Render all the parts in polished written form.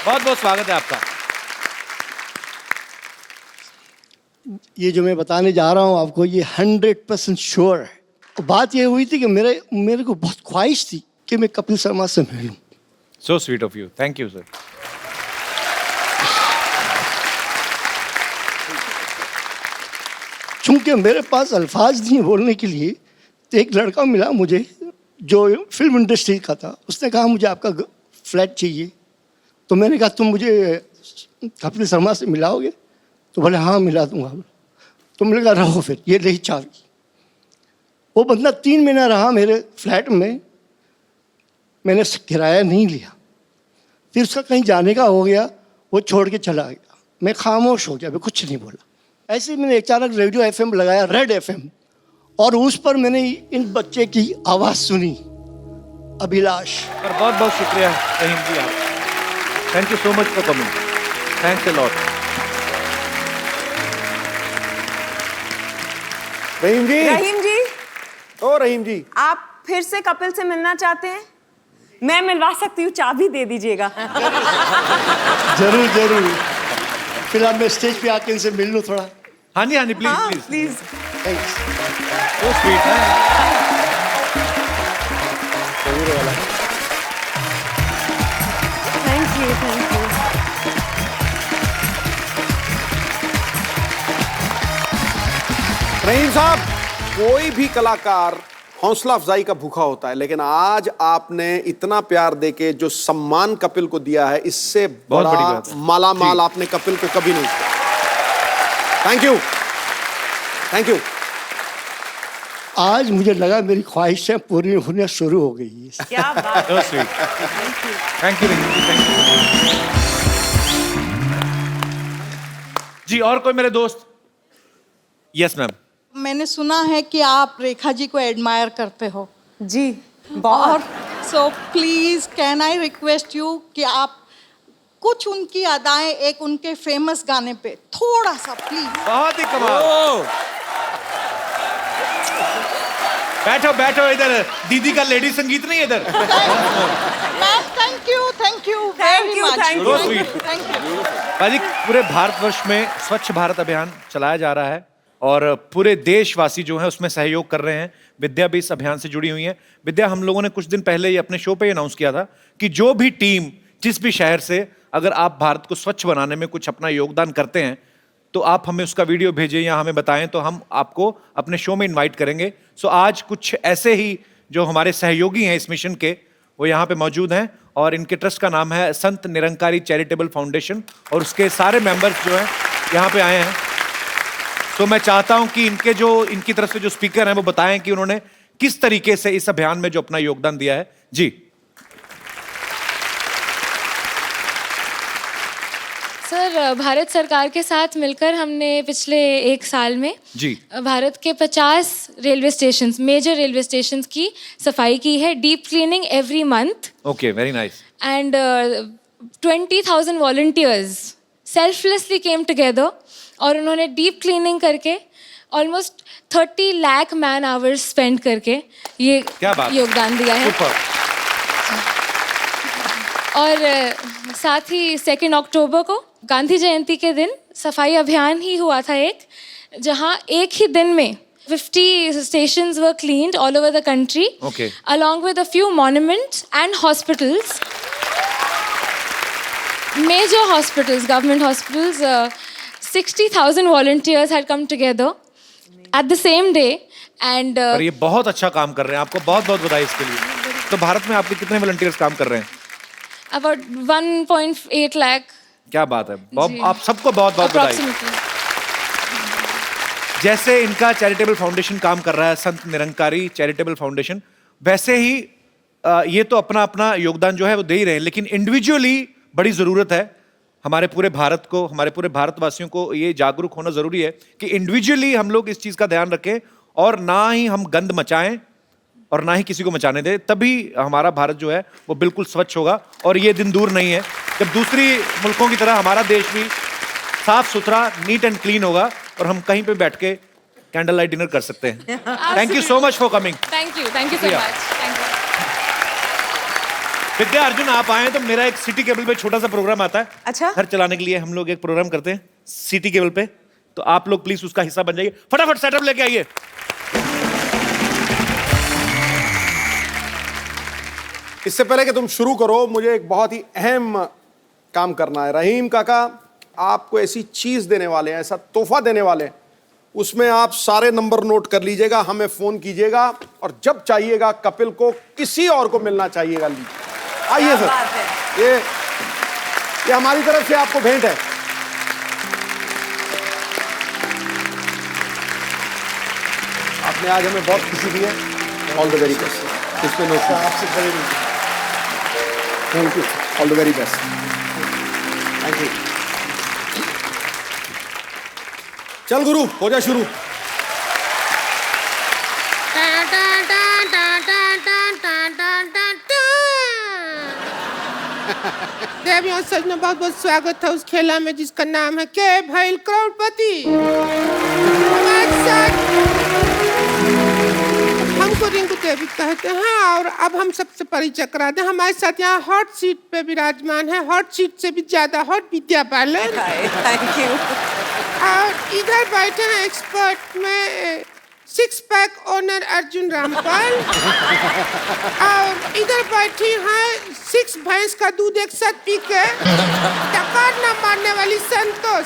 बहुत बहुत स्वागत है आपका। ये जो मैं बताने जा रहा हूँ आपको, ये 100% श्योर है। बात ये हुई थी कि मेरे को बहुत ख्वाहिश थी कि मैं कपिल शर्मा से मिलूं। So sweet of you, thank you sir. चूंकि मेरे पास अल्फाज नहीं बोलने के लिए, तो एक लड़का मिला मुझे जो फिल्म इंडस्ट्री का था। उसने कहा मुझे आपका फ्लैट चाहिए। तो मैंने कहा तुम मुझे कपिल शर्मा से मिलाओगे? तो बोले हाँ मिला दूंगा। तो मैंने कहा रहो फिर, ये रही चाबी। वो बंदा 3 महीना रहा मेरे फ्लैट में। मैंने किराया नहीं लिया। फिर उसका कहीं जाने का हो गया, वो छोड़ के चला गया। मैं खामोश हो गया, मैं कुछ नहीं बोला। ऐसे ही मैंने अचानक रेडियो FM लगाया, रेड FM, और उस पर मैंने इन बच्चे की आवाज़ सुनी, अभिलाष। और बहुत बहुत शुक्रिया रहीम जी आप। Thank you so much for coming, thanks a lot. Rahim ji. Rahim ji, ओ रहीम जी, आप फिर से कपिल से मिलना चाहते हैं? मैं मिलवा सकती हूँ, चाबी दे दीजिएगा। जरूर जरूर। फिर अब मैं स्टेज पे आके इनसे मिल लूँ थोड़ा। हाँ जी प्लीज हाँ please. Please. Thanks. So sweet है। Thank you thank you. Rahim साहब, कोई भी कलाकार हौसला अफजाई का भूखा होता है, लेकिन आज आपने इतना प्यार देके जो सम्मान कपिल को दिया है, इससे बहुत बड़ी बड़ा बात है। माला माल आपने कपिल को कभी नहीं किया। Thank you, thank you. आज मुझे लगा मेरी ख्वाहिशें पूरी होना शुरू हो गई है। क्या बात so sweet, thank you Rahim ji, thank you जी। और कोई मेरे दोस्त? Yes ma'am. मैंने सुना है कि आप रेखा जी को एडमायर करते हो, जी और बहुत। So please can I request you कि आप कुछ उनकी अदाएं एक उनके फेमस गाने पे थोड़ा सा प्लीज। बहुत ही कमाल। बैठो बैठो इधर, दीदी का लेडी संगीत नहीं इधर। Thank you Thank you, very much, thank you. So sweet. Thank you. भाजी, पूरे भारतवर्ष में स्वच्छ भारत अभियान चलाया जा रहा है और पूरे देशवासी जो हैं उसमें सहयोग कर रहे हैं। विद्या भी इस अभियान से जुड़ी हुई है। विद्या, हम लोगों ने कुछ दिन पहले ही अपने शो पे अनाउंस किया था कि जो भी टीम जिस भी शहर से, अगर आप भारत को स्वच्छ बनाने में कुछ अपना योगदान करते हैं तो आप हमें उसका वीडियो भेजें या हमें बताएं, तो हम आपको अपने शो में इनवाइट करेंगे। सो आज कुछ ऐसे ही जो हमारे सहयोगी हैं इस मिशन के, वो यहाँ पे मौजूद हैं और इनके ट्रस्ट का नाम है संत निरंकारी चैरिटेबल फाउंडेशन, और उसके सारे मेंबर्स जो हैं यहाँ पे आए हैं। तो मैं चाहता हूं कि इनकी तरफ से जो स्पीकर हैं वो बताएं कि उन्होंने किस तरीके से इस अभियान में जो अपना योगदान दिया है। जी सर, भारत सरकार के साथ मिलकर हमने पिछले 1 साल में जी भारत के 50 railway stations, major railway stations की सफाई की है, deep cleaning every month, okay, very nice. And 20,000 volunteers selflessly came together और उन्होंने डीप क्लीनिंग करके almost 30 lakh man hours spend करके ये क्या बात, योगदान दिया है। सुपर। और साथ ही 2 अक्टूबर को गांधी जयंती के दिन सफाई अभियान ही हुआ था एक, जहां एक ही दिन में 50 stations were cleaned all over the country, Okay. along with a few monuments and hospitals, major hospitals, government hospitals. 60,000 volunteers had come together at the same day, and और ये बहुत अच्छा काम कर रहे हैं, आपको बहुत बहुत बधाई इसके लिए। तो भारत में आपके कितने वॉलंटियर्स काम कर रहे हैं? about 1.8 lakh क्या बात है, बहुत, जी। आप सबको बहुत बहुत बधाई। approximately. जैसे इनका चैरिटेबल फाउंडेशन काम कर रहा है, संत निरंकारी चैरिटेबल फाउंडेशन, वैसे ही ये तो अपना अपना योगदान जो है वो दे ही रहे हैं, लेकिन इंडिविजुअली बड़ी ज़रूरत है हमारे पूरे भारत को, हमारे पूरे भारतवासियों को ये जागरूक होना ज़रूरी है कि इंडिविजुअली हम लोग इस चीज़ का ध्यान रखें और ना ही हम गंद मचाएं और ना ही किसी को मचाने दें, तभी हमारा भारत जो है वो बिल्कुल स्वच्छ होगा। और ये दिन दूर नहीं है जब दूसरी मुल्कों की तरह हमारा देश भी साफ सुथरा, नीट एंड क्लीन होगा और हम कहीं पे बैठ के कैंडल लाइट डिनर कर सकते हैं। Thank you so much for coming. Thank you so much. Thank you. विद्या अर्जुन आप आए तो मेरा एक सिटी केबल पे छोटा सा प्रोग्राम आता है। अच्छा। घर चलाने के लिए हम लोग एक प्रोग्राम करते हैं सिटी केबल पे, तो आप लोग प्लीज उसका हिस्सा बन जाइए। फटाफट सेटअप लेके आइए। इससे पहले कि तुम शुरू करो, मुझे एक बहुत ही अहम काम करना है। रहीम काका आपको ऐसी चीज देने वाले हैं, ऐसा तोहफा देने वाले हैं, उसमें आप सारे नंबर नोट कर लीजिएगा, हमें फोन कीजिएगा और जब चाहिएगा कपिल को किसी और को मिलना चाहिएगा। आइए क्या बात है। सर, ये हमारी तरफ से आपको भेंट है। आपने आज हमें बहुत खुशी दी है। All the very best. इसमें नोट आपसे बड़ी thank you. All the very best. Thank you. चल गुरु, हो जा शुरू। देवियों और सजनों, बहुत बहुत स्वागत है उस खेला में जिसका नाम है के भैल करोड़पति। हमारे साथ हमको रिंकू देवी कहते हैं और अब हम सबसे परिचय करा दें। हमारे साथ यहाँ हॉट सीट पे विराजमान है, हॉट सीट से भी ज्यादा hot Vidya Balan. Thank you. और इधर बैठे हैं एक्सपर्ट में six pack owner Arjun Rampal. और इधर बैठी हैं 6 भैंस का दूध एक साथ पी के टकार न मारने वाली संतोष।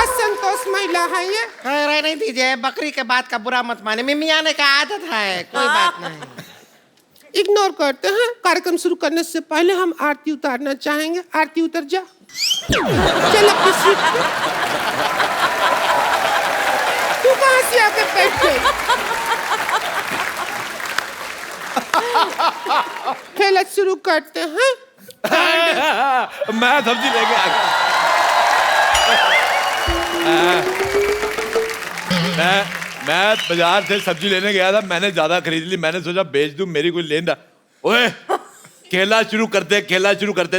असंतोष महिला है ये। रहने दीजिए, बकरी के बात का बुरा मत माने, मिमी आने का आदत है, कोई बात नहीं। इग्नोर करते हैं। कार्यक्रम शुरू करने से पहले हम आरती उतारना चाहेंगे। आरती उतर जा। चल अपनी सीट पे। तू कहाँ से आके बैठ गई? खेला शुरू करते हैं। मैं सब्जी लेके आ गया। मैं बाजार से सब्जी लेने गया था, मैंने ज्यादा खरीद ली, मैंने सोचा बेच दूं, मेरी कोई लेन। ओए खेला शुरू करते,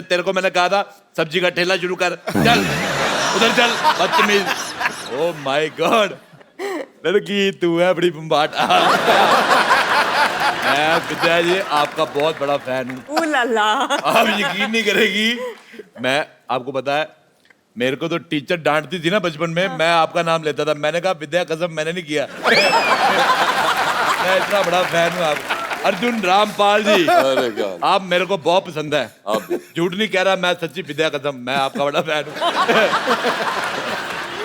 तेरे को मैंने कहा था सब्जी का ठेला शुरू कर। चल उधर चल, बदतमीज। ओह माय गॉड, लड़की तू है बड़ी बम्बाट। मैं विद्या जी आपका बहुत बड़ा फैन हूँ। ला आप यकीन नहीं करेगी, मैं आपको पता है मेरे को तो टीचर डांटती थी ना बचपन में, मैं आपका नाम लेता था। मैंने कहा विद्या कसम मैंने नहीं किया। मैं इतना बड़ा फैन हूँ आप अर्जुन रामपाल जी। आप मेरे को बहुत पसंद है, झूठ नहीं कह रहा, मैं सच्ची विद्या कसम मैं आपका बड़ा फैन हूँ।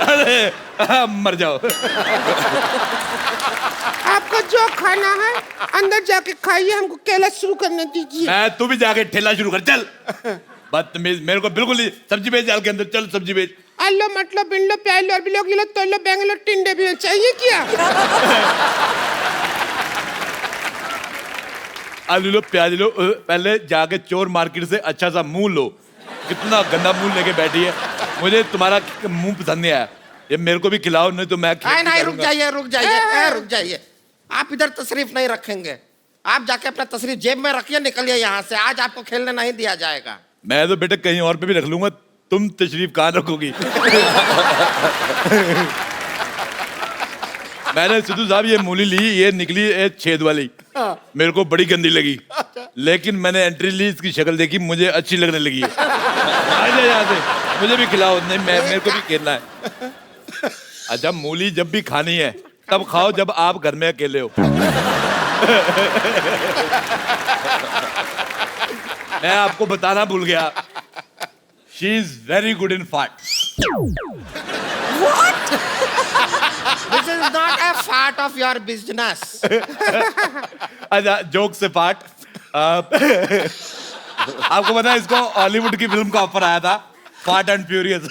अरे मर जाओ। आपको जो खाना है अंदर जाके खाइए, हमको केला शुरू करने दीजिए। मैं तू भी जाके ठेला शुरू कर, चल। बदतमीज, मेरे को बिल्कुल नहीं। सब्जी बेच जाल के अंदर, चल सब्जी बेच। आलो मटलो बिनलो प्यालो बिलो किलो तोलो बेंगलो टिंडे भी चाहिए क्या? आलू लो प्याज लो, पहले जाके चोर मार्केट से अच्छा सा मुंह लो। कितना गंदा मुंह लेके बैठी है, मुझे तुम्हारा मुंह पसंद नहीं आया। ये मेरे को भी खिलाओ, नहीं तो मैं नहीं, रुक जाइए। आप इधर तशरीफ नहीं रखेंगे, आप जाके अपना तशरीफ जेब में रखिए, निकलिए यहाँ से। आज आपको खेलने नहीं दिया जाएगा। मैं तो बेटा कहीं और पे भी रख लूंगा, तुम तशरीफ कहाँ रखोगी? मैंने सिद्धू साहब ये मूली ली, ये निकली ये छेद वाली, मेरे को बड़ी गंदी लगी, लेकिन मैंने एंट्री ली, इसकी शक्ल देखी, मुझे अच्छी लगने लगी है। आ जा यहाँ से, मुझे भी खिलाओ। नहीं मेरे को भी खेलना है। अच्छा मूली जब भी खानी है तब खाओ जब आप घर में अकेले हो। मैं आपको बताना भूल गया, she is very good in फाट। This is not a part of your business. अच्छा जोक से पार्ट। आपको पता है इसको हॉलीवुड की फिल्म का ऑफर आया था, फास्ट एंड फ्यूरियस।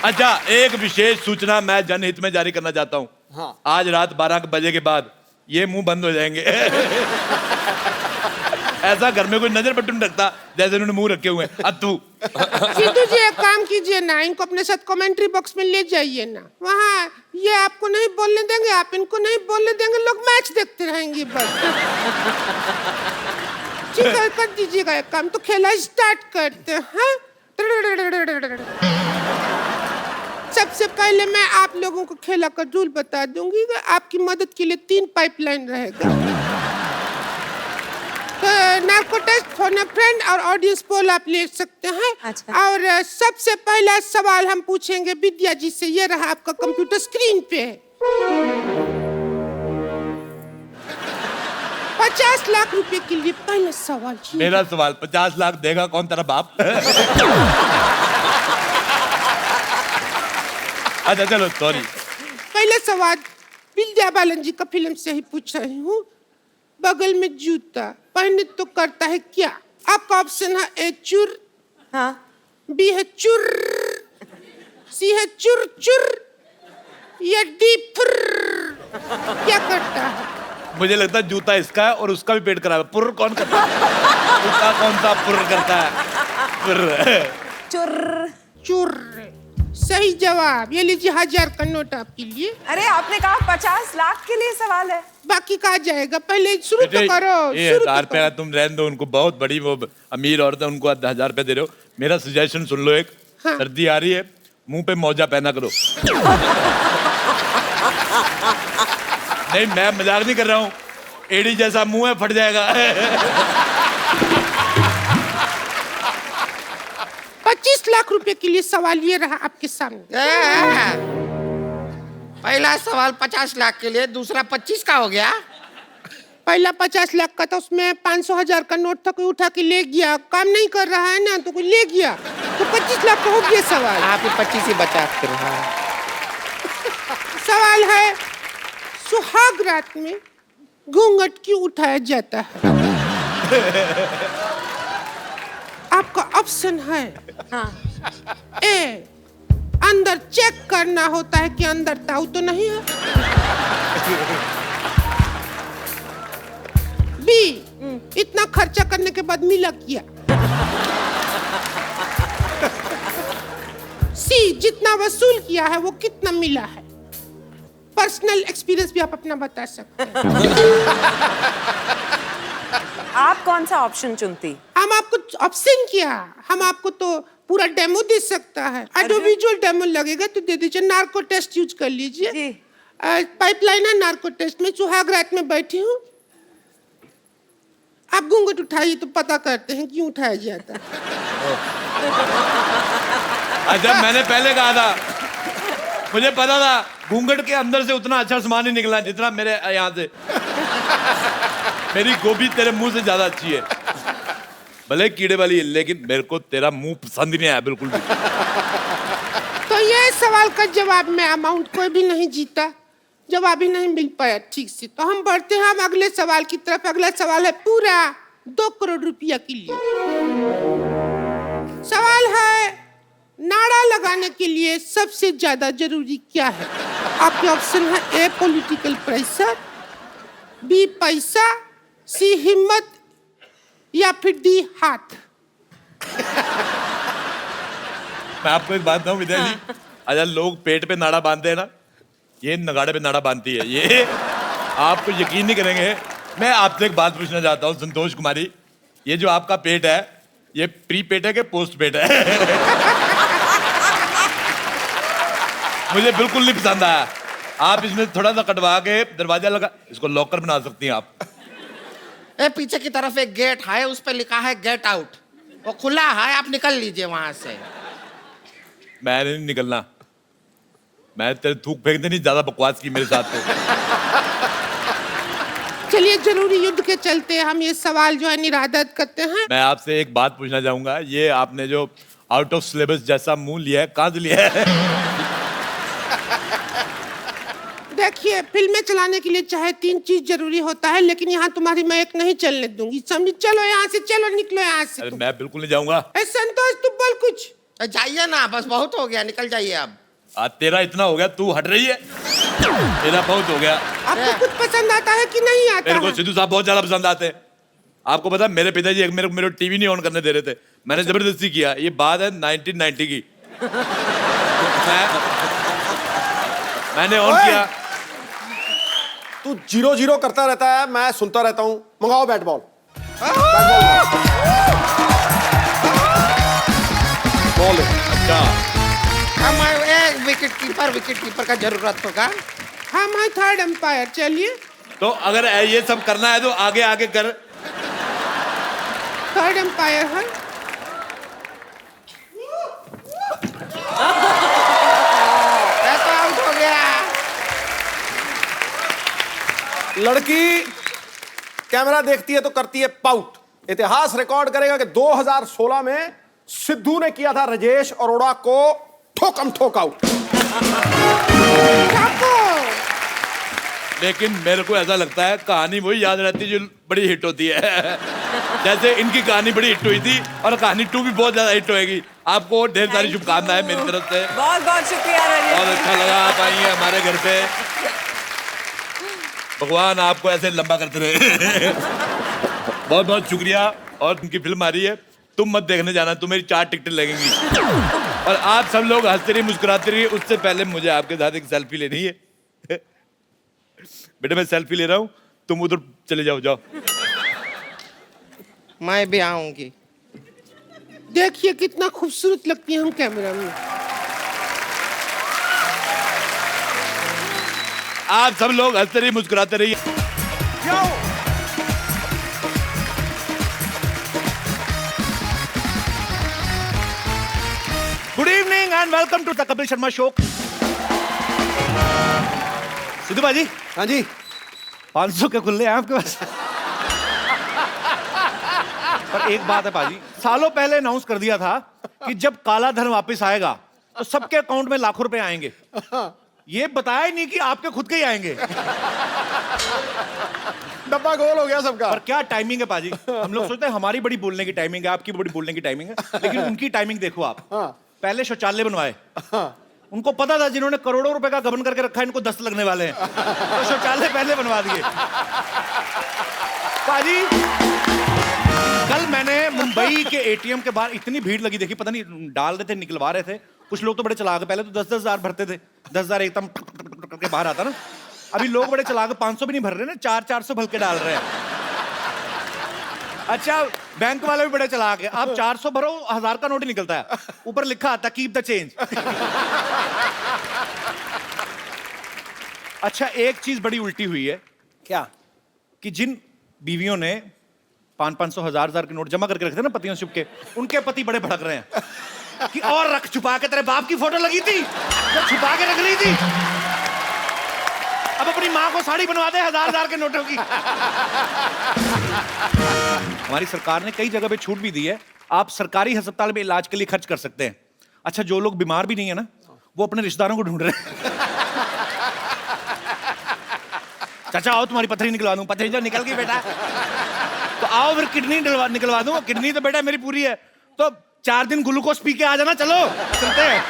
अच्छा एक विशेष सूचना मैं जनहित में जारी करना चाहता हूँ। हाँ। आज रात 12 बजे के बाद ये मुंह बंद हो जाएंगे। ऐसा घर में कोई नजर बटन रखता जैसे उन्होंने मुंह रखे हुए हैं। अब तू सिद्धू जी एक काम कीजिए ना, इनको अपने साथ कमेंट्री बॉक्स में ले जाइए ना। वहाँ ये आपको नहीं बोलने देंगे, आप इनको नहीं बोलने देंगे, लोग मैच देखते रहेंगे बस। ठीक है कर दीजिएगा एक काम, तो खेला स्टार्ट करते हैं। सबसे पहले मैं आप लोगों को खेला का रूल बता दूंगी। आपकी मदद के लिए 3 पाइपलाइन रहेगा। Narco test, phone a friend और ऑडियंस पोल आप ले सकते हैं। अच्छा। और सबसे पहला सवाल हम पूछेंगे विद्या जी से। ये रहा आपका कंप्यूटर स्क्रीन पे। 50 लाख रुपए के लिए पहला सवाल। मेरा सवाल, 50 लाख देगा कौन तेरा बाप? अच्छा चलो, सॉरी। पहला सवाल विद्या बालन जी का फिल्म से ही पूछ रही हूँ। बगल में जूता पहने तो करता है क्या? आपका ऑप्शन है ए चुर, हाँ, बी है चुर, सी है चुर चुर, या डी फुर। क्या करता है? मुझे लगता है जूता इसका है और उसका भी पेट खराब है। पुर्र कौन करता है? जूता कौन सा पुर्र करता है? पुर्र। चुर। चुर सही जवाब। ये लीजिए 1000 का नोट आपके लिए। अरे आपने कहा 50 लाख के लिए सवाल है। बाकी कहा जाएगा, पहले शुरू तो करो। ये शुरू 1000 तो रुपया तुम रहने दो, उनको बहुत बड़ी वो अमीर औरत है, उनको 1000 रुपया दे रहे हो। मेरा सजेशन सुन लो एक। हाँ। सर्दी आ रही है, मुंह पे मौजा पहना करो। नहीं, मैं मजाक नहीं कर रहा हूँ। एड़ी जैसा मुंह है, फट जाएगा। 25 लाख रुपए के लिए सवाल ये रहा आपके सामने। पहला सवाल 50 लाख के लिए, दूसरा 25 का हो गया। पहला 50 लाख का था, उसमें 500,000 का नोट था, कोई उठा के ले गया। काम नहीं कर रहा है ना, तो कोई ले गया, तो 25 लाख का हो गया सवाल। आप ही 25 ही बचा फिर। हाँ। सवाल है सुहाग रात में घूंघट क्यों उठाया जाता है? आपका ऑप्शन है ए, अंदर चेक करना होता है कि अंदर ताऊ तो नहीं है। बी, इतना खर्चा करने के बाद मिला क्या। सी, जितना वसूल किया है वो कितना मिला है। पर्सनल एक्सपीरियंस भी आप अपना बता सकते हैं। आप कौन सा ऑप्शन चुनती? हम आपको ऑप्शन क्या, हम आपको तो पूरा डेमो दे सकता है। ऑडियोविजुअल डेमो लगेगा तो दे दीजिए। नार्को टेस्ट यूज कर लीजिए। जी। पाइपलाइन है नार्को टेस्ट में। सुहाग रात में बैठी हूँ, आप घूंघट उठाइए तो पता करते हैं क्यों उठाया जाता है। अच्छा, मैंने पहले कहा था, मुझे पता था घूंघट के अंदर से उतना अच्छा सामान नहीं निकला जितना मेरे यहाँ से। मेरी गोभी तेरे मुंह से ज्यादा अच्छी है, भले कीड़े वाली है, लेकिन मेरे को तेरा मुंह पसंद ही नहीं आया बिल्कुल भी। तो ये सवाल का जवाब में अमाउंट कोई भी नहीं जीता, जवाब ही नहीं मिल पाया ठीक से। तो हम बढ़ते हैं हम अगले सवाल की तरफ। अगला सवाल है पूरा 2 करोड़ रुपया के लिए। सवाल है नाड़ा लगाने के लिए सबसे ज्यादा जरूरी क्या है? आपके ऑप्शन है ए, पॉलिटिकल प्रेशर, बी, पैसा, सी, हिम्मत, या फिर डी, हाथ। मैं आपको एक बात बताऊं विद्या जी, अच्छा लोग पेट पे नाड़ा बांधते हैं ना, ये नगाड़े पे नाड़ा बांधती है। ये आपको यकीन नहीं करेंगे। मैं आपसे एक बात पूछना चाहता हूँ संतोष कुमारी, ये जो आपका पेट है, ये प्री पेट है कि पोस्ट पेट है? मुझे बिल्कुल नहीं पसंद आया। आप इसमें थोड़ा सा कटवा के दरवाजा लगा, इसको लॉकर बना सकती हैं आप। ए, पीछे की तरफ एक गेट है, उस पर लिखा है गेट आउट, वो खुला है, आप निकल लीजिए वहां से। मैंने नहीं निकलना, मैं तेरे थूक फेंकते नहीं, ज्यादा बकवास की मेरे साथ। तो चलिए जरूरी युद्ध के चलते हम ये सवाल जो है निरादत करते हैं। मैं आपसे एक बात पूछना चाहूंगा, ये आपने जो आउट ऑफ सिलेबस जैसा मुंह लिया है, कहाँ से लिया है? देखिए, फिल्में चलाने के लिए चाहे 3 चीज जरूरी होता है, लेकिन यहाँ तुम्हारी मैं एक नहीं चलने दूंगी, समझी। चलो यहाँ से, चलो निकलो यहाँ से। अरे मैं बिल्कुल नहीं जाऊंगा। ए संतोष, तुम बोल कुछ। जाइए ना, बस बहुत हो गया, निकल जाइए अब। आज तेरा इतना हो गया, तू हट रही है, मेरा बहुत हो गया। आपको कुछ पसंद आता है कि नहीं आता मेरे को है? सिद्धू साहब बहुत ज्यादा पसंद आते हैं। आपको पता है मेरे पिताजी मेरे टीवी नहीं ऑन करने दे रहे थे, मैंने जबरदस्ती किया। ये बात है 1990 की। मैंने ऑन किया। तू 0-0 करता रहता है, मैं सुनता रहता हूँ। मंगाओ बैट बॉल। बॉल। अच्छा, हम एक विकेट कीपर का जरूरत होगा। हम हैं थर्ड अंपायर। चलिए। तो अगर ये सब करना है तो आगे आगे कर। थर्ड एम्पायर है। तो आउट हो गया। लड़की कैमरा देखती है तो करती है पाउट। इतिहास रिकॉर्ड करेगा कि 2016 में सिद्धू ने किया था राजेश अरोड़ा को ठोकम ठोक आउट। लेकिन मेरे को ऐसा लगता है कहानी वही याद रहती है जो बड़ी हिट होती है। जैसे इनकी कहानी बड़ी हिट हुई थी और कहानी 2 भी बहुत ज्यादा हिट होएगी। आपको ढेर सारी शुभकामनाएं मेरी तरफ से। बहुत बहुत शुक्रिया राजेश। बहुत अच्छा लगा आप आई हैं हमारे घर पे। भगवान आपको ऐसे लंबा करते रहे। बहुत बहुत शुक्रिया। और उनकी फिल्म आ रही है, तुम मत देखने जाना, तुम्हें 4 टिकटें लगेंगी। और आप सब लोग हंसते रहिए, मुस्कुराते रहिए। उससे पहले मुझे आपके साथ एक सेल्फी लेनी है। बेटा मैं सेल्फी ले रहा हूँ, तुम उधर चले जाओ। जाओ। मैं भी आऊंगी। देखिए कितना खूबसूरत लगती है हम कैमरा में। आप सब लोग हंसते रहिए, मुस्कुराते रहिए। Good evening and welcome to the Kapil Sharma show. Sidhu भाजी। हाँ जी। 500 के खुले हैं आपके पास। पर एक बात है पाजी, सालों पहले अनाउंस कर दिया था कि जब काला धन वापस आएगा तो सबके अकाउंट में लाखों रुपए आएंगे। ये बताया ही नहीं कि आपके खुद के ही आएंगे। डब्बा गोल हो गया सबका। पर क्या टाइमिंग है पाजी। हम लोग सोचते हैं हमारी बड़ी बोलने की टाइमिंग है, आपकी बड़ी बोलने की टाइमिंग है, लेकिन उनकी टाइमिंग देखो आप। पहले शौचालय बनवाए। उनको पता था जिन्होंने करोड़ों रुपए का गबन करके रखा है इनको 10 लगने वाले हैं, तो शौचालय पहले बनवा दिए। पाजी कल मैंने मुंबई के एटीएम के बाहर इतनी भीड़ लगी देखी, पता नहीं डाल रहे थे निकलवा रहे थे। कुछ लोग तो बड़े चलाक, पहले तो 10-10 हजार भरते थे, 10,000 एकदम करके बाहर आता ना। अभी लोग बड़े चलाक 500 भी नहीं भर रहे ना, 400-400 भर के डाल रहे हैं। अच्छा बैंक वाले भी बड़े चलाक है, आप 400 भरो 1000 का नोट ही निकलता है, ऊपर लिखा आता कीप द चेंज। अच्छा एक चीज बड़ी उल्टी हुई है क्या? कि जिन बीवियों ने 500-500 1000 के नोट जमा करके रखते ना पतियों से छुप के, उनके पति बड़े भड़क रहे हैं कि और रख, छुपा के, तेरे बाप की फोटो लगी थी जो छुपा के रख ली थी, अब अपनी माँ को साड़ी बनवा दे 1000 के नोटों की। हमारी सरकार ने कई जगह पे छूट भी दी है, आप सरकारी अस्पताल में इलाज के लिए खर्च कर सकते हैं। अच्छा जो लोग बीमार भी नहीं है ना, वो अपने रिश्तेदारों को ढूंढ रहे हैं। चाचा आओ तुम्हारी पथरी निकलवा दूं। पथरी जो निकल गई बेटा तो आओ फिर किडनी निकलवा दूं। किडनी तो बेटा मेरी पूरी है, तो 4 दिन ग्लूकोज पी के आ जाना, चलो चलते हैं।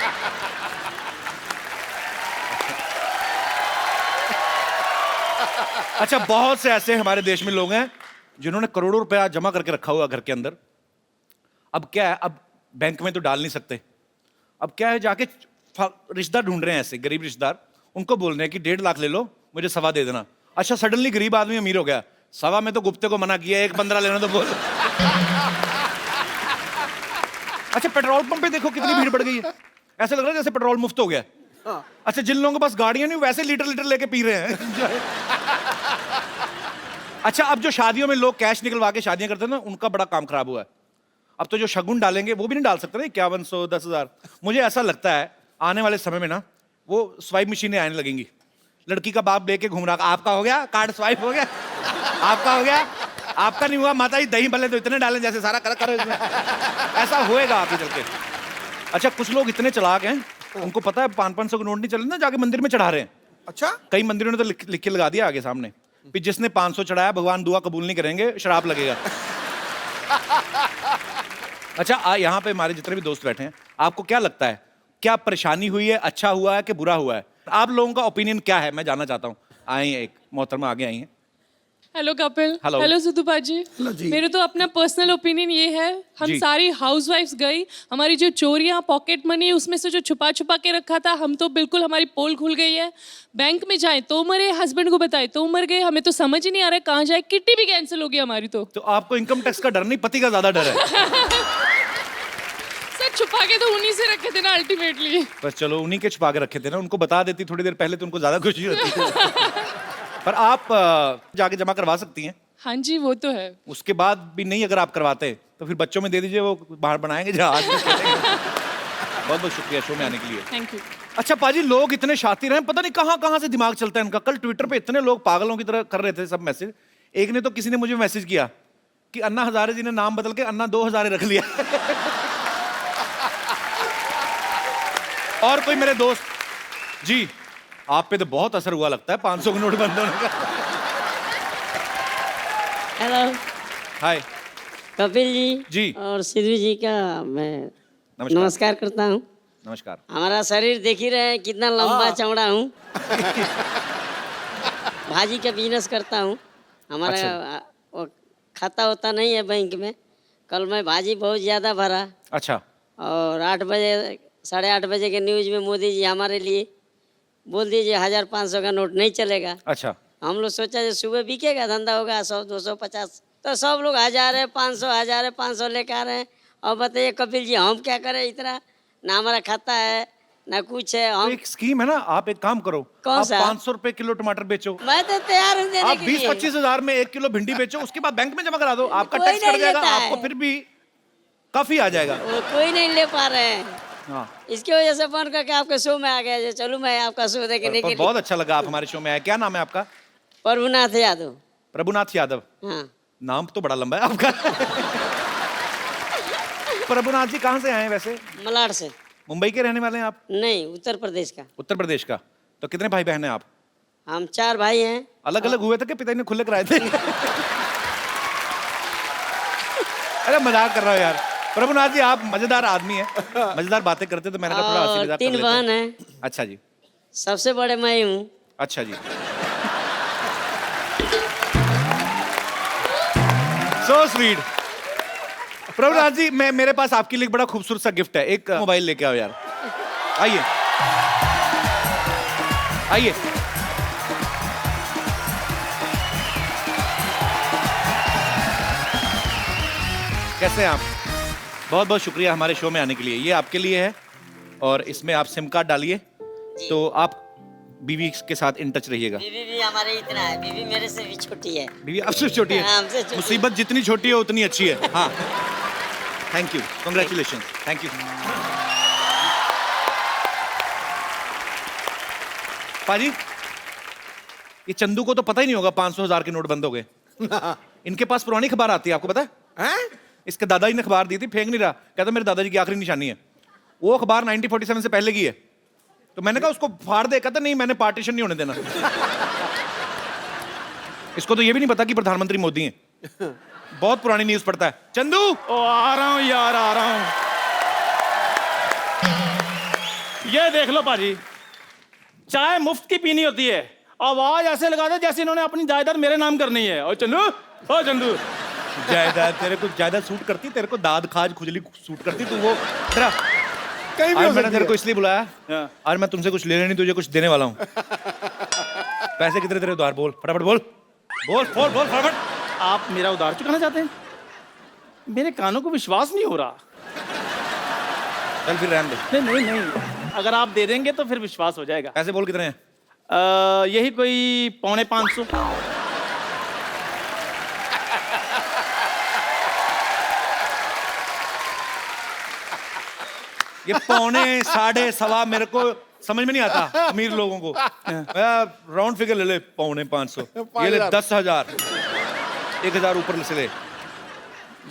अच्छा बहुत से ऐसे हमारे देश में लोग हैं जिन्होंने करोड़ों रुपया जमा करके रखा हुआ घर के अंदर। अब क्या है, अब बैंक में तो डाल नहीं सकते, अब क्या है जाके रिश्तेदार ढूंढ रहे हैं, ऐसे गरीब रिश्तेदार, उनको बोल रहे हैं कि 1.5 लाख ले लो, मुझे 1.25 दे देना। अच्छा सडनली गरीब आदमी अमीर हो गया, 1.25 में तो गुप्ते को मना किया, 1.15 लेना तो बोल। अच्छा पेट्रोल पंप पे देखो कितनी भीड़ बढ़ गई है, ऐसे लग रहा है जैसे पेट्रोल मुफ्त हो गया। अच्छा जिन लोगों के पास गाड़ियां नहीं वैसे लीटर लेके पी रहे हैं। अच्छा अब जो शादियों में लोग कैश निकलवा के शादियां करते हैं ना, उनका बड़ा काम खराब हुआ है। अब तो जो शगुन डालेंगे वो भी नहीं डाल सकते ना, 5100 10,000। मुझे ऐसा लगता है आने वाले समय में ना वो स्वाइप मशीनें आने लगेंगी, लड़की का बाप लेके घूम रहा, आपका हो गया कार्ड स्वाइप हो गया, आपका हो गया, आपका नहीं हुआ माता जी दही भले तो इतने डालें जैसे सारा करो इसमें। ऐसा होएगा आगे चल के। अच्छा कुछ लोग इतने चलाक हैं, उनको पता है 500 के नोट नहीं चले ना, जाके मंदिर में चढ़ा रहे हैं। अच्छा कई मंदिरों ने तो लिख के लगा दिया आगे सामने कि जिसने 500 चढ़ाया भगवान दुआ कबूल नहीं करेंगे, श्राप लगेगा। अच्छा यहाँ पे हमारे जितने भी दोस्त बैठे हैं, आपको क्या लगता है क्या परेशानी हुई है, अच्छा हुआ है कि बुरा हुआ है? आप लोगों का ओपिनियन क्या है, मैं जानना चाहता हूँ। आई हैं एक मोहतरमा आगे आई हैं। Hello Kapil. Hello. Hello Sidhu paaji. मेरे तो अपना पर्सनल ओपिनियन ये है, हम सारी हाउसवाइफ्स गई, हमारी जो चोरियां पॉकेट मनी उसमें से जो छुपा छुपा के रखा था, हम तो बिल्कुल हमारी पोल खुल गई है। बैंक में जाए तो मरे, हस्बैंड को बताए तो मर गए, हमें तो समझ ही नहीं आ रहा है कहाँ जाए, किट्टी भी कैंसिल हो गई हमारी। तो आपको इनकम टैक्स का डर नहीं, पति का ज्यादा डर है। सर छुपा के तो उन्हीं से रखे थे ना अल्टीमेटली। बस चलो उन्हीं के छुपा के रखे थे ना, उनको बता देती थोड़ी देर पहले तो उनको ज्यादा खुशी होती। पर आप जाके जमा करवा सकती हैं। हाँ जी वो तो है। उसके बाद भी नहीं अगर आप करवाते तो फिर बच्चों में दे दीजिए, वो बाहर बनाएंगे जहाज में खेलेंगे। बहुत बहुत शुक्रिया शो में आने के लिए। Thank you. अच्छा पाजी, लोग इतने शातिर हैं, पता नहीं कहाँ कहाँ से दिमाग चलता है इनका। कल ट्विटर पे इतने लोग पागलों की तरह कर रहे थे सब मैसेज। एक ने तो किसी ने मुझे मैसेज किया कि अन्ना हजारे जी ने नाम बदल के अन्ना 2 हजारे रख लिया। और कोई मेरे दोस्त, जी आप पे तो बहुत असर हुआ लगता है 500 के नोट बंद होने का। हेलो हाय कपिल जी जी और सिद्धू जी का मैं नमस्कार करता हूँ। नमस्कार। हमारा शरीर देख ही रहे हैं कितना लंबा चौड़ा हूँ। भाजी का बिजनेस करता हूँ। हमारा अच्छा। वो खाता होता नहीं है बैंक में। कल मैं भाजी बहुत ज़्यादा भरा अच्छा और 8 बजे 8:30 बजे के न्यूज़ में मोदी जी हमारे लिए बोल दीजिए 1500 का नोट नहीं चलेगा। अच्छा हम लोग सोचा जो सुबह बिकेगा, धंधा होगा 100 200 50, तो सब लोग 1000 है 500 1000 है 500 लेकर आ रहे हैं। और बताइए कपिल जी हम क्या करें, इतना ना हमारा खाता है ना कुछ है। तो हम एक स्कीम है ना, आप एक काम करो, कौन आप सा? 500 रुपए किलो टमाटर बेचो। मैं तो तैयार हूँ देने आप के लिए। 20-25 हजार में 1 किलो भिंडी बेचो, उसके बाद बैंक में जमा करा दो, आपका कोई टैक्स कट नहीं जाएगा, लेता है। आपको फिर भी काफी आ जाएगा। वो कोई नहीं ले पा रहे हैं। हाँ इसकी वजह से फोन करके आपके शो में आ गया जो चलूँ मैं आपका शो देखने के लिए। बहुत अच्छा लगा आप हमारे शो में आए। क्या नाम है आपका? प्रभुनाथ यादव। प्रभुनाथ यादव। हाँ नाम तो बड़ा लंबा है आपका। प्रभुनाथ जी कहाँ से आए हैं वैसे? मलाड से। मुंबई के रहने वाले हैं आप? नहीं, उत्तर प्रदेश का। उत्तर प्रदेश का। तो कितने भाई बहन हैं आप? हम 4 भाई हैं। अलग अलग हुए थे कि पिताजी ने खुले कराए थे? अरे मजाक कर रहा हूँ यार। प्रभुनाथ जी आप मजेदार आदमी हैं, मजेदार बातें करते, तो मैंने कहा थोड़ा हंसी और मजाक कर 3 लेते बहन हैं। हैं। अच्छा जी। सबसे बड़े मैं हूँ। अच्छा जी। So sweet. प्रभुनाथ जी मेरे पास आपके लिए एक बड़ा खूबसूरत सा गिफ्ट है। एक मोबाइल लेके आओ यार। आइए आइए। कैसे हैं आप? बहुत बहुत शुक्रिया हमारे शो में आने के लिए। ये आपके लिए है और इसमें आप सिम कार्ड डालिए, तो आप बीवी के साथ इन टच रहिएगा। बीवी भी हमारे इतना है, बीवी मेरे से भी छोटी है। बीवी आपसे छोटी है? हाँ, हमसे छोटी। मुसीबत जितनी छोटी है उतनी अच्छी है। हाँ thank you, congratulation, thank you. पाजी ये चंदू को तो पता ही नहीं होगा 500 हजार के नोट बंद हो गए। इनके पास पुरानी खबर आती है, आपको पता है? इसके दादाजी ने खबर दी थी, फेंक नहीं रहा, कहता मेरे दादाजी की आखिरी निशानी है। वो अखबार 1947 से पहले की है। तो मैंने कहा उसको फाड़ दे, कहता नहीं मैंने पार्टीशन नहीं होने देना। इसको तो ये भी नहीं पता कि प्रधानमंत्री मोदी हैं। बहुत पुरानी न्यूज पढ़ता है। चंदू ओ आ रहा हूं यार, आ रहा हूं। ये देख लो पाजी, चाय मुफ्त की पीनी होती है, आवाज ऐसे लगा दे जैसे इन्होंने अपनी जायदाद मेरे नाम करनी है। और चंदू, ओ चंदू, जायदाद तेरे को जायदाद सूट करती, तेरे को दाद खाज खुजली सूट करती, तू वो तेरा कहीं भी आज हो मैंने सकती तेरे है। को इसलिए बुलाया, आज मैं तुमसे कुछ लेने नहीं, तुझे कुछ देने वाला हूँ। पैसे कितने तेरे उधार? बोल फटाफट, बोल बोल बोल बोल फटाफट। आप मेरा उधार चुकाना चाहते हैं? मेरे कानों को विश्वास नहीं हो रहा। चल फिर रहने दे। नहीं नहीं नहीं, अगर आप दे देंगे तो फिर विश्वास हो जाएगा। पैसे बोल कितने हैं? यही कोई 550। ये 5.25 7.25 मेरे को समझ में नहीं आता अमीर लोगों को। राउंड फिगर ले ले, 550। ये ले 10,000, 1,000 ऊपर से ले।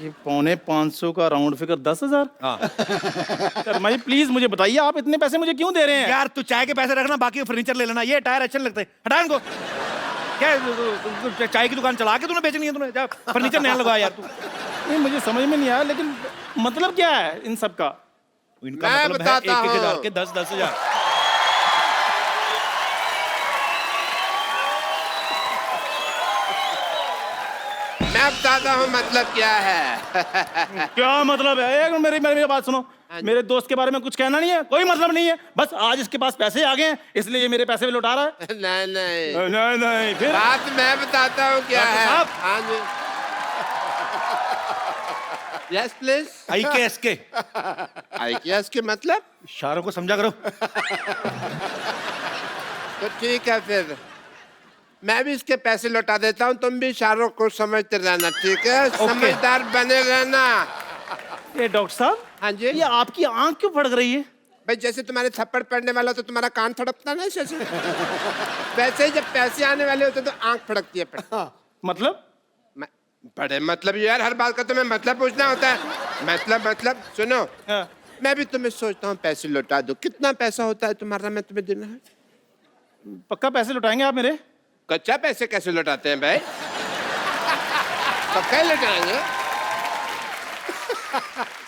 ये 550 का राउंड फिगर 10,000। हाँ शर्मा जी प्लीज मुझे बताइए, आप इतने पैसे मुझे क्यों दे रहे हैं? यार तू चाय के पैसे रखना, बाकी फर्नीचर ले लेना। ये टायर अच्छे नहीं लगते, हटा इनको। क्या चाय की दुकान चला के तूने बेचनी है? तूने जा फर्नीचर नया लगा यार तू। नहीं मुझे समझ में नहीं आया, लेकिन मतलब क्या है इन सब का? इनका मतलब है 1,000 के 10,000। मैं बताता हूँ मतलब क्या है। क्या मतलब है? एक मेरी मेरी बात सुनो, मेरे दोस्त के बारे में कुछ कहना नहीं है, कोई मतलब नहीं है, बस आज इसके पास पैसे आ गए हैं इसलिए ये मेरे पैसे भी लौटा रहा है। नहीं नहीं नहीं नहीं, फिर बात मैं बताता हूँ क्या है। हाँ जी, यस प्लीज। IKS के IKS के मतलब? इशारों को समझा करो। तो ठीक है, फिर मैं भी इसके पैसे लौटा देता हूँ, तुम भी इशारों को समझते रहना, ठीक है? समझदार बने रहना। ये डॉक्टर साहब, हाँ जी। ये आपकी आंख क्यों फड़क रही है? भाई जैसे तुम्हारे थप्पड़ पड़ने वाला हो तो तुम्हारा कान फड़कता ना ऐसे वैसे ही जब पैसे आने वाले होते तो आंख फड़कती है। मतलब? बड़े मतलब यार, हर बात का तुम्हें मतलब पूछना होता है। मतलब सुनो, मैं भी तुम्हें सोचता हूँ पैसे लौटा दो। कितना पैसा होता है तुम्हारा, मैं तुम्हें देना है? पक्का पैसे लौटाएंगे आप मेरे? कच्चा पैसे कैसे लौटाते हैं भाई? पक्का ही लौटाएंगे।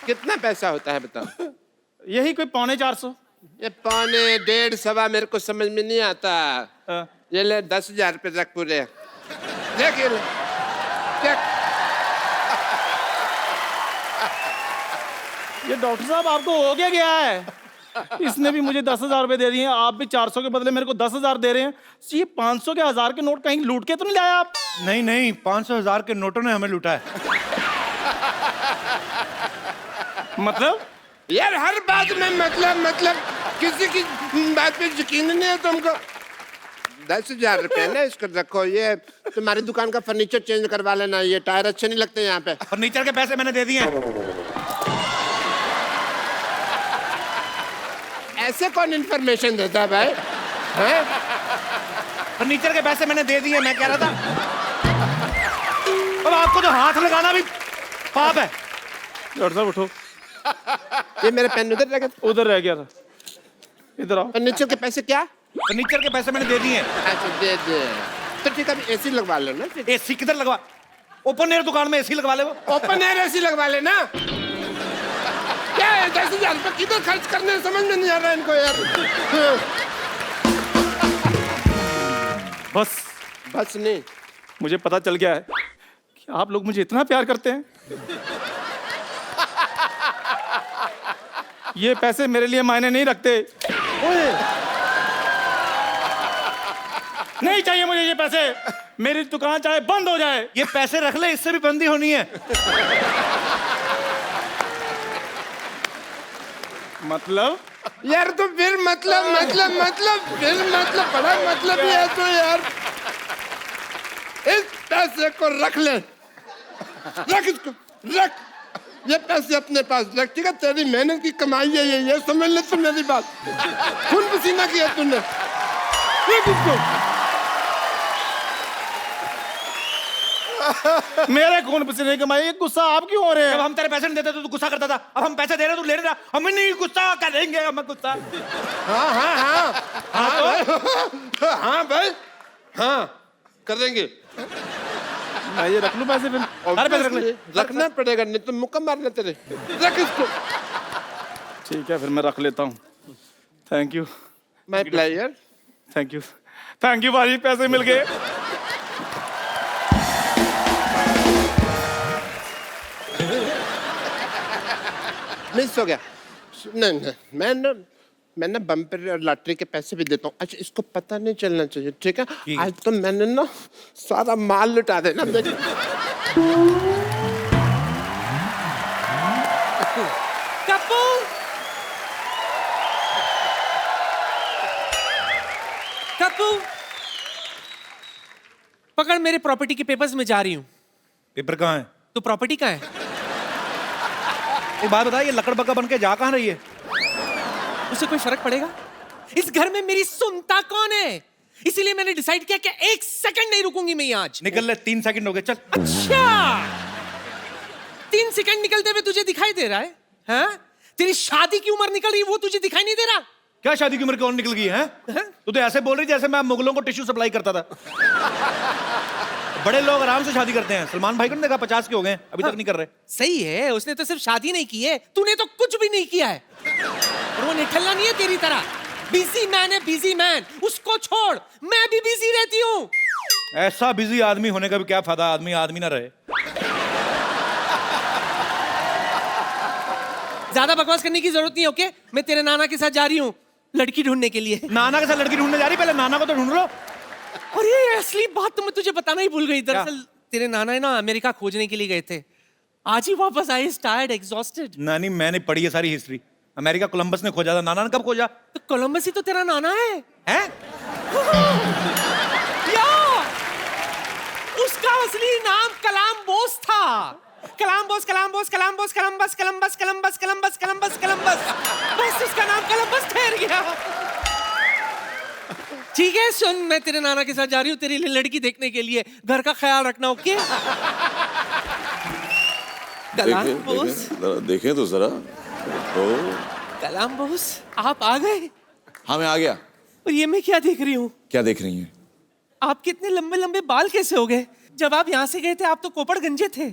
कितना पैसा होता है बताओ? यही कोई 450। ये 4.5 1.5 मेरे को समझ में नहीं आता। ये ले 10,000 रुपये रख पूरे। देख ये ले। ये डॉक्टर साहब आपको हो गया है? इसने भी मुझे 10,000 रुपए दे दिए, आप भी 400 के बदले मेरे को 10,000 दे रहे हैं। ये 500 के 1000 के नोट कहीं लूट के तो नहीं लाया आप? नहीं, 500,000 के नोटों ने हमें लूटा है। मतलब? यार हर बात में मतलब किसी की बात पे यकीन नहीं है तुमको। 10,000 रुपए ना, इसको रखो। ये तुम्हारी दुकान का फर्नीचर चेंज करवा लेना, ये टायर अच्छे नहीं लगते यहाँ पे। फर्नीचर के पैसे मैंने दे दिए हैं। ऐसे कौन इन्फॉर्मेशन देता है भाई? हैं? फर्नीचर के पैसे मैंने दे दिए, मैं कह रहा था। अब आपको तो हाथ लगाना भी पाप है। डॉक्टर साहब उठो। ये मेरे पेन उधर रह गया। उधर रह गया था, इधर आओ। फर्नीचर के पैसे क्या? फर्नीचर के पैसे मैंने दे दिए हैं। अच्छा दे दे। तो ठीक है, अभी एसी लगवा लो ना। एसी किधर लगवा? ओपन एयर दुकान में एसी लगवा ले। वो ओपन एयर एसी लगवा लेना। क्या है 10,000 रुपये किधर खर्च करने, समझ में नहीं आ रहा इनको यार। बस नहीं, मुझे पता चल गया है कि आप लोग मुझे इतना प्यार करते हैं। ये पैसे मेरे लिए मायने नहीं रखते। नहीं चाहिए मुझे ये पैसे। मेरी दुकान चाहे बंद हो जाए। ये पैसे रख ले, इससे भी बंदी होनी है। मतलब? यार तो फिर मतलब बड़ा मतलब ही है तो यार। इस पैसे को रख ले, रख इसको, रख। ये पैसे अपने पास रख, ठीक है? तेरी मेहनत की कमाई है ये समझ ले तू मेरी बात। खून पसीना किया तूने, रख इसको। मेरे खून पसीने कमाई, गुस्सा आप क्यों हो रहे हैं? जब हम तेरे पैसे नहीं देते तो तू गुस्सा करता था। अब हम पैसे दे रहे, तू ले रहा। हम नहीं गुस्सा करेंगे, हम गुस्सा। हाँ भाई, हाँ करेंगे। मैं ये रख लूं पैसे फिर? सारे पैसे रख ले। रखना पड़ेगा, नहीं तो मुक्का मारना तेरे। रख इसको। ठीक है, फिर मैं रख लेता हूँ। Thank you my player. Thank you भाई, पैसे मिल गए। मिस हो गया। नहीं, मैं ना बम्पर और लॉटरी के पैसे भी देता हूँ। अच्छा इसको पता नहीं चलना चाहिए, ठीक है? आज तो मैंने ना सारा माल लुटा देना। कप्पू, कप्पू, पकड़ मेरे प्रॉपर्टी के पेपर्स में जा रही हूँ। पेपर कहाँ है? तो प्रॉपर्टी कहाँ है? एक बात बता, ये लकड़बग्गा बन के जा कहाँ रही है? उससे कोई फर्क पड़ेगा? इस घर में मेरी सुनता कौन है? इसीलिए मैंने डिसाइड किया कि 1 सेकंड नहीं रुकूंगी मैं यहाँ आज। निकल ले, 3 सेकंड हो गए, चल। अच्छा, 3 सेकंड निकलते हुए तुझे दिखाई दे रहा है? हाँ? तेरी शादी की उम्र निकल रही है, वो तुझे दिखाई नहीं दे रहा? क्या शादी की उम्र कौन निकल गई है? तू तो ऐसे बोल रही जैसे मैं मुगलों को टिश्यू सप्लाई करता था। बड़े लोग आराम से शादी करते हैं। सलमान भाई को नहीं देखा, 50 के हो गए, अभी तक नहीं कर रहे। सही है, उसने तो सिर्फ शादी नहीं की है, तूने तो कुछ भी नहीं किया है। और वो निठल्ला नहीं है तेरी तरह। बिजी मैन है, बिजी मैन। उसको छोड़, मैं भी बिजी रहती हूँ। ऐसा बिजी आदमी होने का भी क्या फायदा, आदमी ना रहे। ज्यादा बकवास करने की जरूरत नहीं, ओके? मैं तेरे नाना के साथ जा रही हूँ लड़की ढूंढने के लिए। नाना के साथ लड़की ढूंढने जा रही? पहले नाना को तो ढूंढ लो। अरे असली बात तो मैं तुझे बताना ही भूल गई। दरअसल तेरे नाना है ना, अमेरिका खोजने के लिए गए थे। आज ही वापस आए, टायर्ड, एग्जॉस्टेड। नानी, मैंने पढ़ी है सारी हिस्ट्री। अमेरिका कोलंबस ने खोजा था, नाना ने कब खोजा? तो कोलंबस ही तो तेरा नाना है। हैं? या, उसका असली नाम कलाम बोस था। Columbus Columbus Columbus Columbus Columbus Columbus Columbus Columbus Columbus, बस उसका नाम कलम्बस ठहर गया। ठीक है सुन, मैं तेरे नाना के साथ जा रही हूँ तेरी लड़की देखने के लिए, घर का ख्याल रखना, ओके? कलाम्बोस देखें तो जरा। कलाम्बोस आप आ गए? हाँ मैं आ गया। और ये मैं क्या देख रही हूँ? क्या देख रही हैं? आपके इतने लंबे लंबे बाल कैसे हो गए? जब आप यहाँ से गए थे आप तो कोपड़ गंजे थे।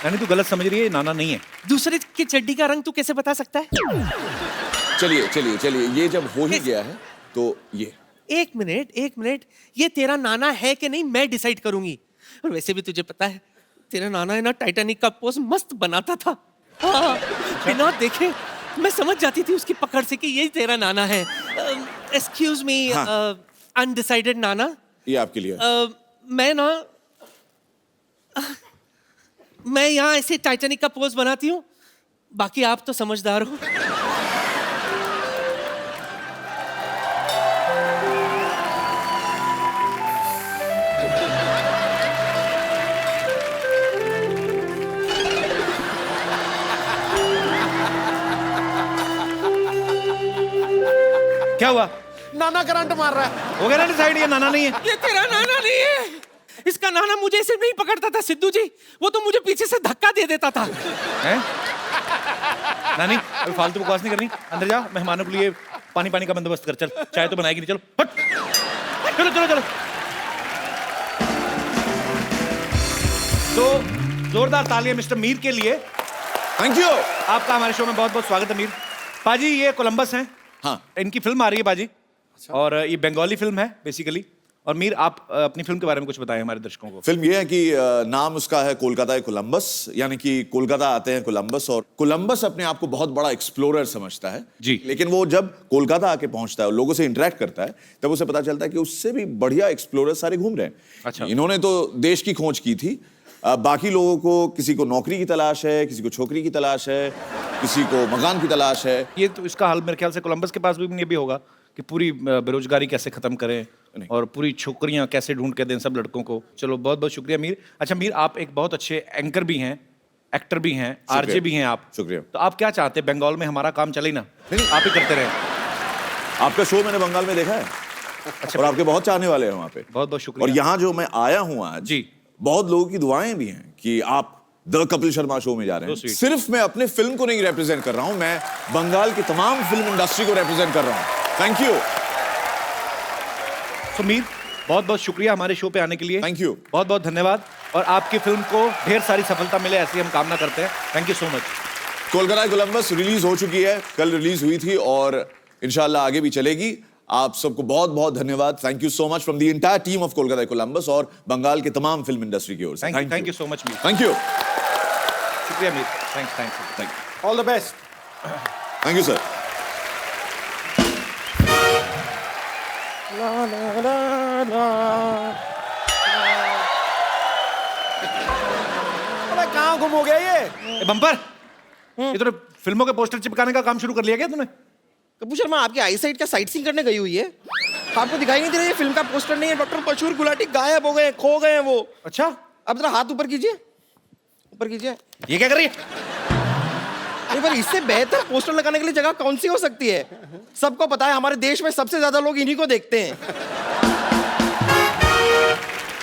यानी तू गलत समझ रही है, नाना नहीं है। दूसरे की चड्डी का रंग तू कैसे बता सकता है? चलिए चलिए चलिए, ये जब हो ही गया है तो ये। एक मिनट, ये तेरा नाना है कि नहीं मैं डिसाइड करूंगी। और वैसे भी तुझे पता है तेरा नाना है ना, टाइटैनिक का पोज मस्त बनाता था। हाँ, बिना देखे मैं समझ जाती थी उसकी पकड़ से कि यही तेरा नाना है। एक्सक्यूज मी अनडिसाइडेड नाना, ये आपके लिए। मैं यहाँ ऐसे टाइटैनिक का पोज बनाती हूँ, बाकी आप तो समझदार हो। क्या हुआ? नाना करंट मार रहा है। हो गया ना डिसाइड, ये नाना नहीं है। ये तेरा नाना नहीं है। इसका नाना मुझे ऐसे नहीं पकड़ता था सिद्धू जी, वो तो मुझे पीछे से धक्का दे देता था। हैं? नानी अभी फालतू बकवास नहीं करनी, अंदर जा, मेहमानों के लिए पानी का बंदोबस्त कर। चल, चाय तो बनाएगी नहीं, चलो हट। चलो चलो चलो। तो जोरदार तालियां मिस्टर मीर के लिए। Thank you. आपका हमारे शो में बहुत बहुत स्वागत है मीर। पाजी ये कोलंबस हैं। हाँ, इनकी फिल्म आ रही है पाजी। और ये बंगाली फिल्म है बेसिकली। और मीर आप अपनी फिल्म के बारे में कुछ बताएं हमारे दर्शकों को। फिल्म ये है कि नाम उसका है कोलकाता कोलंबस, यानी कि कोलकाता आते हैं कोलंबस, और कोलंबस अपने आप को बहुत बड़ा एक्सप्लोरर समझता है जी। लेकिन वो जब कोलकाता आके पहुंचता है और लोगों से इंटरेक्ट करता है तब उसे पता चलता है कि उससे भी बढ़िया एक्सप्लोरर सारे घूम रहे हैं। अच्छा। इन्होंने तो देश की खोज की थी, बाकी लोगों को किसी को नौकरी की तलाश है, किसी को छोकरी की तलाश है, किसी को मकान की तलाश है। ये तो इसका हाल मेरे ख्याल से कोलंबस के पास भी ये भी होगा कि पूरी बेरोजगारी कैसे खत्म करें और पूरी छोकरियां कैसे ढूंढ के दें सब लड़कों को। चलो बहुत बहुत शुक्रिया मीर। अच्छा मीर, आप एक बहुत अच्छे एंकर भी हैं, एक्टर भी हैं, आरजे भी हैं आप। शुक्रिया। तो आप क्या चाहते हैं, बंगाल में हमारा काम चले ना? नहीं, आप ही करते रहे। आपका शो मैंने बंगाल में देखा है। अच्छा। और आपके बहुत चाहने वाले हैं वहाँ पे। बहुत बहुत शुक्रिया। और यहाँ जो मैं आया हूँ आज जी, बहुत लोगों की दुआएं भी हैं कि आप द कपिल शर्मा शो में जा रहे हैं। सिर्फ मैं अपने फिल्म को नहीं रिप्रेजेंट कर रहा हूं, मैं बंगाल की तमाम फिल्म इंडस्ट्री को रिप्रेजेंट कर रहा हूं। Thank you. सुमीर बहुत बहुत शुक्रिया हमारे शो पे आने के लिए। Thank you. बहुत बहुत धन्यवाद। और आपकी फिल्म को ढेर सारी सफलता मिले ऐसी हम कामना करते हैं। Thank you so much. Kolkata Columbus release हो चुकी है, कल रिलीज हुई थी और इंशाल्लाह आगे भी चलेगी। आप सबको बहुत बहुत धन्यवाद। Thank you so much from the entire team of Kolkata Columbus और बंगाल के तमाम फिल्म इंडस्ट्री की ओर से। Thank you so much Mir. Thank you. शुक्रिया Mir. Thanks. All the best. Thank you sir. अबे कहाँ गुम हो गया ये बम्पर? ये तो फिल्मों के पोस्टर चिपकाने का काम शुरू कर लिया क्या तूने? कपूर शर्मा आपकी आई साइड क्या साइट सीइंग करने गई हुई है? आपको दिखाई नहीं दे रहा ये फिल्म का पोस्टर नहीं है? डॉक्टर मशहूर गुलाटी गायब हो गए, खो गए हैं वो। अच्छा, अब जरा हाथ ऊपर कीजिए, ऊपर कीजिए। ये क्या कर रही है? नहीं पर इससे बेहतर पोस्टर लगाने के लिए जगह कौन सी हो सकती है? सबको पता है हमारे देश में सबसे ज्यादा लोग इन्हीं को देखते हैं।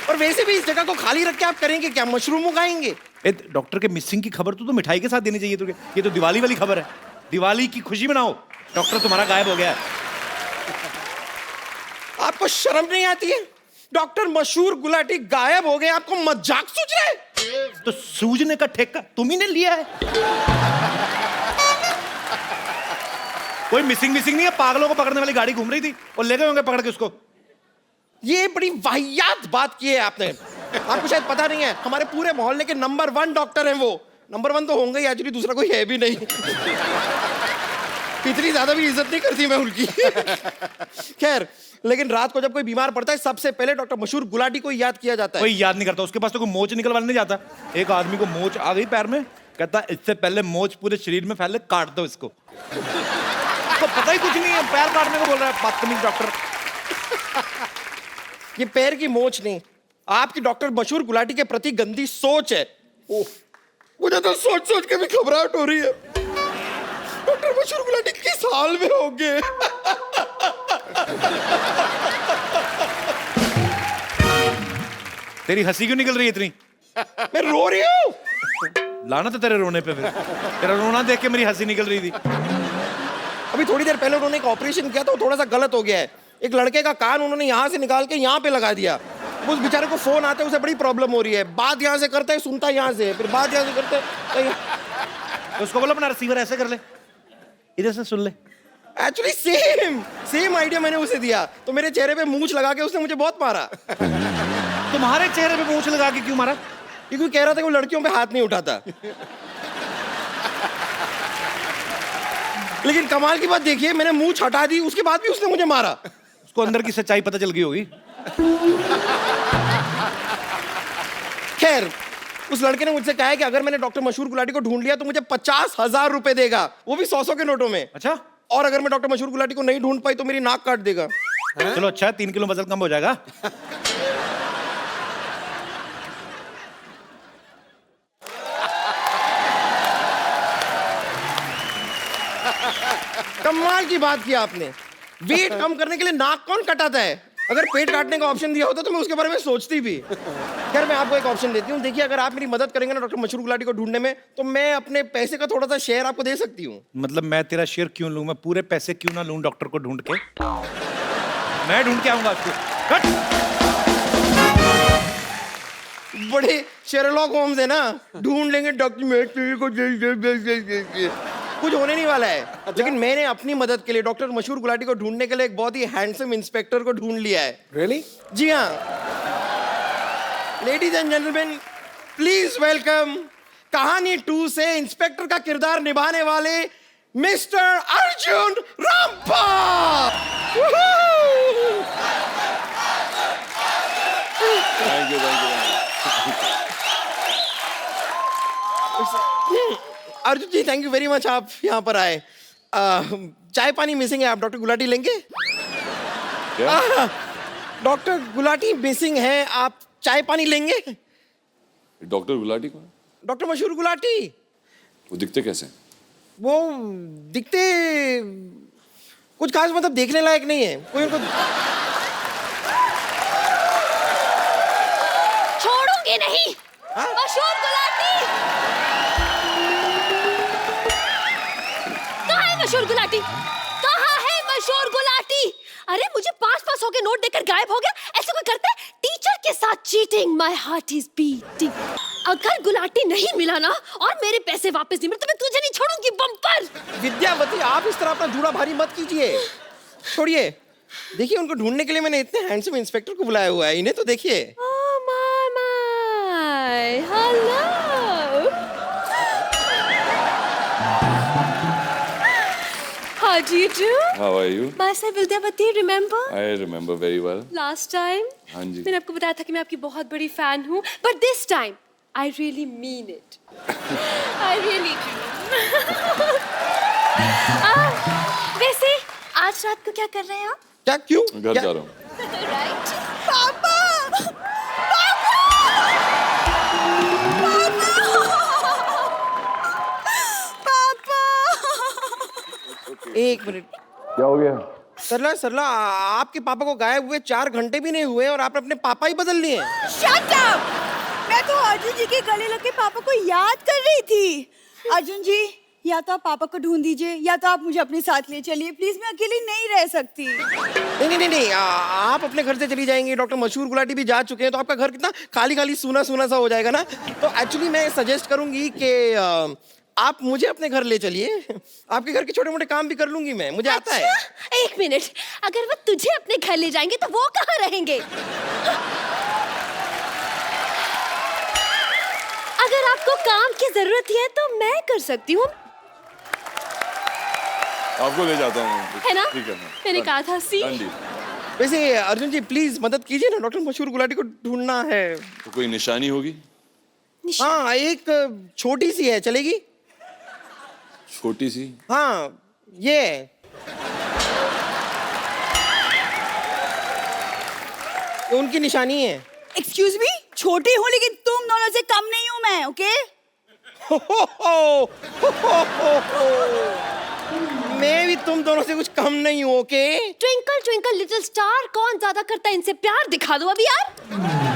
और वैसे भी इस जगह को खाली रख के आप करेंगे क्या? मशरूम उगाएंगे? डॉक्टर के मिसिंग की खबर तो मिठाई के साथ देनी चाहिए तुझे। ये तो दिवाली वाली खबर है, दिवाली की खुशी मनाओ। डॉक्टर तुम्हारा गायब हो गया है। आपको शर्म नहीं आती है? डॉक्टर मशहूर गुलाटी गायब हो गए, आपको मजाक सूझ रहा है? तो सूझने का ठेका तुम ही ने लिया है। कोई मिसिंग नहीं है, पागलों को पकड़ने वाली गाड़ी घूम रही थी और ले गए होंगे पकड़ के उसको। ये बड़ी वाहियात बात की है आपने। आपको शायद पता नहीं है हमारे पूरे मोहल्ले के नंबर 1 डॉक्टर हैं वो। नंबर 1 तो होंगे ही, एक्चुअली दूसरा कोई है भी नहीं। इतनी ज्यादा भी इज्जत नहीं करती मैं उनकी। खैर, लेकिन रात को जब कोई बीमार पड़ता है सबसे पहले डॉक्टर मशहूर गुलाटी को याद किया जाता है। कोई याद नहीं करता, उसके पास तो कोई मोच निकलवाने नहीं जाता। एक आदमी को मोच आ गई पैर में, कहता इससे पहले मोच पूरे शरीर में फैले, काट दो इसको। तो पता ही कुछ नहीं है, पैर काटने को बोल रहा है बदतमीज डॉक्टर। ये पैर की मोच नहीं, आपकी डॉक्टर मशहूर गुलाटी के प्रति गंदी सोच है। ओह, मुझे तो सोच सोच के भी घबराहट हो रही है। डॉक्टर मशहूर गुलाटी किस हाल में होंगे? तेरी हंसी क्यों निकल रही है इतनी? मैं रो रही हूँ। लाना तो तेरे रोने पे, फिर तेरा रोना देख के मेरी हंसी निकल रही थी। अभी थोड़ी देर पहले उन्होंने एक ऑपरेशन किया था, वो थोड़ा सा गलत हो गया है। एक लड़के का कान उन्होंने यहाँ से निकाल के यहाँ पे लगा दिया। उस बेचारे को फोन आता है, उसे बड़ी प्रॉब्लम हो रही है। बात यहाँ से करता है, सुनता है यहाँ से, फिर बात यहाँ से करता है। तो उसको बोलो अपना रिसीवर ऐसे कर ले, इधर से सुन ले। एक्चुअली सेम आइडिया मैंने उसे दिया, तो मेरे चेहरे पे मूंछ लगा के उसने मुझे बहुत मारा। तुम्हारे चेहरे पे मूंछ लगा के क्यों मारा? क्योंकि कह रहा था कि वो लड़कियों पे हाथ नहीं उठाता। लेकिन कमाल की बात देखिए, मैंने मूंछ हटा दी, उसके बाद भी उसने मुझे मारा। उसको अंदर की सच्चाई पता चल गई होगी। खैर, उस लड़के ने मुझसे कहा है कि अगर मैंने डॉक्टर मशहूर गुलाटी को ढूंढ लिया तो मुझे 50,000 रुपए देगा, वो भी 100 के नोटों में। अच्छा। और अगर मैं डॉक्टर मशहूर गुलाटी को नहीं ढूंढ पाई तो मेरी नाक काट देगा। चलो अच्छा है, 3 किलो वजन कम हो जाएगा। कमाल की बात की आपने। वेट कम करने के लिए नाक कौन कटाता है? अगर पेट काटने का ऑप्शन दिया होता तो मैं उसके बारे में सोचती भी। खैर, मैं आपको एक ऑप्शन देती हूँ। देखिए, अगर आप मेरी मदद करेंगे ना डॉक्टर मशहूर गुलाटी को ढूंढने में, तो मैं अपने पैसे का थोड़ा सा शेयर आपको दे सकती हूँ। मतलब मैं तेरा शेयर क्यों लूं? मैं पूरे पैसे क्यों ना लूं डॉक्टर को ढूंढ के? मैं ढूंढ के आऊंगा उसको। कट। बड़े शेरलॉक होम्स है ना, ढूंढ लेंगे डॉक्टर को, कुछ होने नहीं वाला है। लेकिन मैंने अपनी मदद के लिए डॉक्टर मशहूर गुलाटी को ढूंढने के लिए एक बहुत ही हैंडसम इंस्पेक्टर को ढूंढ लिया है। रियली? जी हाँ। Ladies and gentlemen, please welcome Kahaani 2 से इंस्पेक्टर का किरदार निभाने वाले mister Arjun Rampal. Thank you. Arjun ji, thank you very much, आप यहाँ पर आए। चाय पानी मिसिंग है, आप डॉक्टर गुलाटी लेंगे? डॉक्टर गुलाटी मिसिंग है, आप चाय पानी लेंगे? डॉक्टर गुलाटी कौन? डॉक्टर मशहूर गुलाटी। वो दिखते कैसे? वो दिखते कुछ खास, मतलब देखने लायक नहीं है कोई उनको। छोड़ूंगी नहीं। मशहूर गुलाटी कहाँ है? मशहूर गुलाटी कहाँ है? मशहूर गुलाटी, अरे मुझे 500 के नोट देकर गायब हो गया। ऐसे कोई करता है? टीचर के साथ cheating. My heart is beating. अगर गुलाटी नहीं मिला ना और मेरे पैसे वापस नहीं मिले तो मैं तुझे नहीं छोड़ूंगी बम्पर। विद्यावती, आप इस तरह अपना जूड़ा भारी मत कीजिए। छोड़िए। देखिए, उनको ढूंढने के लिए मैंने इतने हैंडसम इंस्पेक्टर को बुलाया हुआ है, इन्हें तो देखिए। Hello. How do you do? How are you? Myself Vidyavati, remember? I remember very well. Last time? हाँ जी। मैंने आपको बताया था कि मैं आपकी बहुत बड़ी फैन हूँ, but this time I really mean it. I really do. वैसे आज रात को क्या कर रहे हैं आप? क्या? क्यों? घर जा रहा हूँ। Right? पापा! एक मिनट। क्या हो गया? सरला, आपके पापा को गायब हुए 4 घंटे भी नहीं हुए और आपने अपने पापा ही बदल लिए। Shut up! मैं तो अर्जुन जी के गले लग के पापा को याद कर रही थी। अर्जुन जी, या तो आप पापा को ढूंढ दीजिए या तो आप मुझे अपने साथ ले चलिए प्लीज, मैं अकेली नहीं रह सकती। नहीं, आप अपने घर से चली जाएंगी, डॉक्टर मशहूर गुलाटी भी जा चुके हैं, तो आपका घर कितना खाली सूना सा हो जाएगा ना। तो एक्चुअली मैं सजेस्ट करूंगी कि आप मुझे अपने घर ले चलिए। आपके घर के छोटे मोटे काम भी कर लूंगी मैं, मुझे आता है। एक मिनट, अगर वो तुझे अपने घर ले जाएंगे तो वो कहाँ रहेंगे? अगर आपको काम की जरूरत है तो मैं कर सकती हूँ। आपको ले जाता हूँ। है ना? ठीक है। मैंने कहा था सी। वैसे अर्जुन जी प्लीज मदद कीजिए ना, डॉक्टर मशहूर गुलाटी को ढूंढना है। तो कोई निशानी होगी? हाँ, एक छोटी सी है, चलेगी? छोटी सी? हाँ, ये उनकी निशानी है। एक्सक्यूज मी, छोटी हूँ लेकिन तुम दोनों से कम नहीं हूँ मैं, ओके? मैं भी तुम दोनों से कुछ कम नहीं हूँ, okay? Twinkle twinkle little star कौन ज्यादा करता है इनसे प्यार, दिखा दो अभी यार।